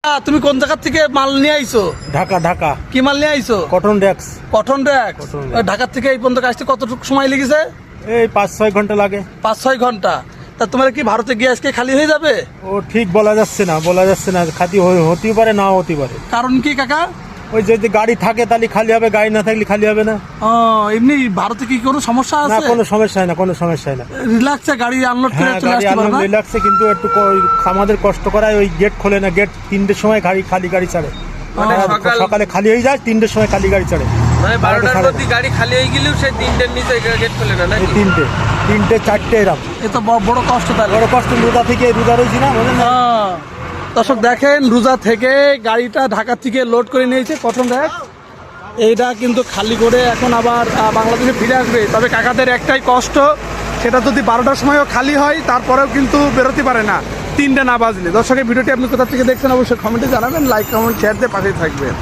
তুমি কোন জায়গা থেকে মাল নিয়ে আইছো? ঢাকা ঢাকা কি মাল নিয়ে আইছো? কটন ডেক্স। কটন ডেক্স। কটন ডেক্স। ঢাকা থেকে এই পর্যন্ত আসতে কতটুকু সময় লেগেছে? এই 5-6 ঘন্টা লাগে। 5-6 ঘন্টা। তা তোমার কি ভারতে গিয়ে আজকে খালি হয়ে যাবে? ও ঠিক বলা যাচ্ছে না খালি হতেই পারে নাও হতে পারে। কারণ কি কাকা? ওই যদি গাড়ি থাকে তাহলে খালি হবে, গাড়ি না থাকলে খালি হবে না। ও এমনি ভারতে কি কোনো সমস্যা না, আছে? কোনো সমস্যা হয় না, কোনো সমস্যা হয় না। রিল্যাক্সে গাড়ি আনলোড করে হ্যাঁ, চলে গাড়ি আসতে পারবে? রিল্যাক্সে, কিন্তু একটু আমাদের কষ্ট করায় ওই গেট খোলে না, গেট 3টের সময় খালি গাড়ি ছাড়ে। মানে সকালে খালি হয়ে যায়, 3টের সময় খালি গাড়ি ছাড়ে। মানে 12টার মধ্যে গাড়ি খালি হয়ে গেলেও সেই 3টের নিচে গেট খোলে না নাকি? 3টে 4টে এরকম এ তো বড় কষ্ট তাহলে। বড় কষ্ট। রোজা রয়েছি না, বুঝলেন না? দর্শক দেখেন, রোজা থেকে গাড়িটা ঢাকা থেকে লোড করে নিয়েছে কটন ডেক্স। এইটা কিন্তু খালি করে এখন আবার বাংলাদেশে ফিরে আসবে। তবে কাকাদের একটাই কষ্ট, সেটা যদি 12টার সময়ও খালি হয় তারপরেও কিন্তু বেরোতে পারে না 3টে না বাজলে। দর্শকের ভিডিওটি আপনি কোথা থেকে দেখছেন অবশ্যই কমেন্টে জানাবেন, লাইক কমেন্ট শেয়ার দিয়ে পাঠিয়ে থাকবেন।